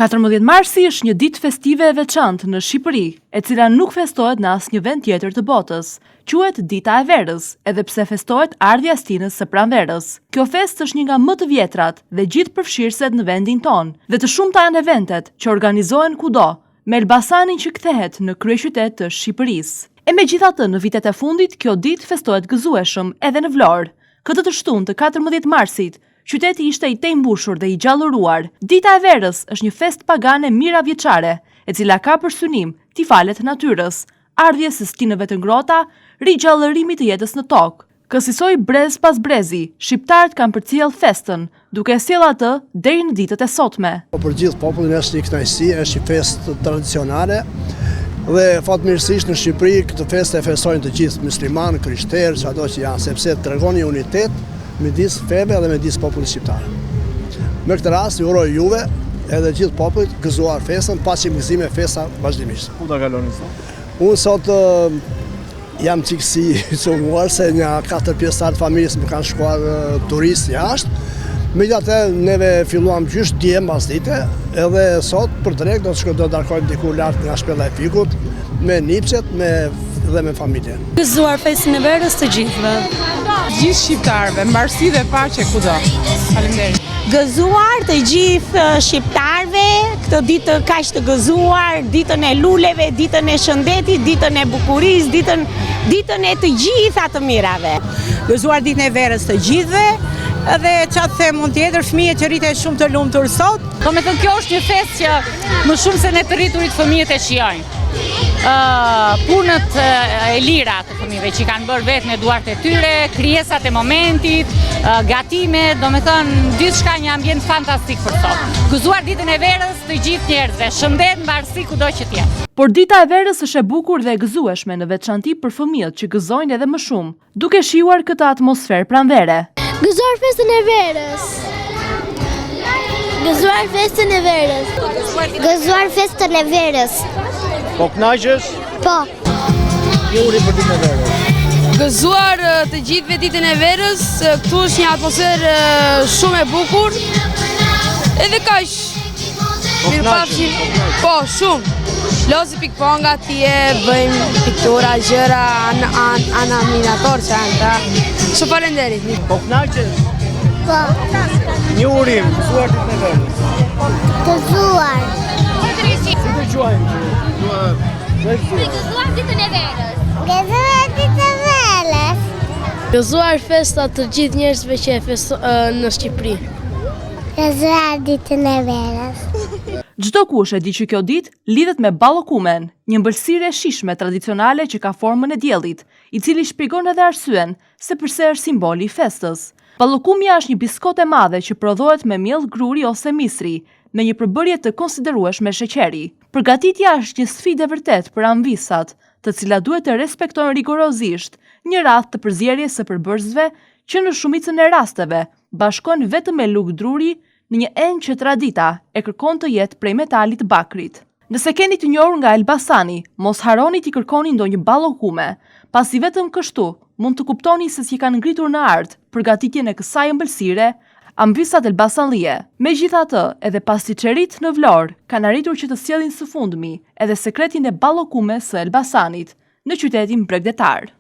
14 marsi është një ditë festive e veçantë në Shqipëri, e cila nuk festohet në asnjë vend tjetër të botës. Quhet Dita e Verës, edhe pse festohet ardhja e stinës së pranverës. Kjo festë është një nga më të vjetrat dhe gjithëpërfshirëset në vendin tonë, dhe të shumta janë eventet që organizohen kudo, me Elbasanin që kthehet në kryeqytet të Shqipërisë. E megjithatë, në vitet e fundit, kjo ditë festohet gëzueshëm edhe në Vlorë. Këtë të shtunë të 14 marsit, qyteti ishte i tejmbushur dhe i gjallëruar. Dita e Verës është një fest pagane miravjeçare, e cila ka për synim t'i falet natyrës, ardhjes së stinëve të ngrohta, rigjallërimit të jetës në tokë. Kësaj brez pas brezi, shqiptarët kanë përcjell festën, duke sjellë atë deri në ditët e sotme. Për gjithë popullin është një kënaqësi, është një festë tradicionale. Dhe fatmirësisht në Shqipëri këtë festë e festojnë të gjithë muslimanë, krishterë, çdo që janë, sepse tregon një unitet midis feve dhe midis popullit shqiptar. Me këtë rast, ju uroj juve edhe gjithë popullit gëzuar festën, paçi gëzime festa vazhdimisht. Ku ta kaloni sot? Unë sot jam çiksi i çmuar se një 4 pjesëtar të familjes më kanë shkuar turistë jashtë. Megjithatë, neve filluam gjysh dje mbas dite, edhe sot për drejt do të darkojmë diku lart nga shpella e fikut, me nipçet dhe me familjen. Gëzuar festën e Verës të gjithëve. Gjithë shqiptarëve, mbarësi dhe paqe kudo. Faleminderit. Gëzuar të gjithë shqiptarëve, këtë ditë kaq të gëzuar, ditën e luleve, ditën e shëndetit, ditën e bukurisë, ditën e të gjitha të mirave. Gëzuar ditën e Verës të gjithëve, edhe çfarë them mund tjetër, fëmijët që rriten shumë të lumtur sot. Domethënë kjo është një festë që më shumë se ne të rriturit fëmijët e shijojnë. Punët e lira të fëmijëve që kanë bërë vetë me duart e tyre, krijesat e momentit, gatimet, domethënë gjithçka një ambient fantastik për sot. Gëzuar ditën e Verës të gjithë njerëzve, shëndet, mbarësi kudo që të jetë. Por dita e Verës është e bukur dhe e gëzueshme në veçanti për fëmijët që gëzojnë edhe më shumë, duke shijuar këtë atmosferë pranvere. Gëzuar festën e Verës. Gëzuar festën e Verës. Gëzuar festën e Verës. Po kënaqesh? Po. Juri për ditën e Verës. Gëzuar të gjithëve ditën e Verës, këtu është një atmosferë shumë e bukur. Edhe kaq. Po, shumë. Lozi pikponga atje, bëjmë piktura, gjëra, anaminator që janë ta. Shumë falenderit. Po kënaqesh? Po. Një urim, gëzuar ditën e Verës. Gëzuar. Si të quajmë? Gëzuar ditën e Verës. Gëzuar ditën e Verës. Gëzuar festa të gjithë njerëzve që e festojnë në Shqipëri. Gëzuar ditën e Verës. Çdo kush e di që kjo ditë lidhet me ballokumen, një ëmbëlsirë e shishme tradicionale që ka formën e diellit, i cili shpjegon edhe arsyen se pse është simboli i festës. Ballokumja është një biskot e madhe që prodhohet me miell gruri ose misri, me një përbërje të konsiderueshme sheqeri. Përgatitja është një sfidë e vërtet për anvisat, të cilat duhet të respektojnë rigorozisht një radhë të përzierjes së përbërësve që në shumicën e rasteve bashkojnë vetëm me lugë druri në një enë që tradita e kërkon të jetë prej metalit bakrit. Nëse keni të njohur nga Elbasani, mos harroni t'i kërkoni ndonjë ballokume, pasi vetëm kështu mund të kuptoni se si kanë ngritur në art përgatitjen e kësaj ëmbëlsire, ambysat elbasanlie. Megjithatë, edhe pastiçerit në Vlorë kanë arritur që të sjellin së fundmi edhe sekretin e ballokumes së Elbasanit në qytetin bregdetar.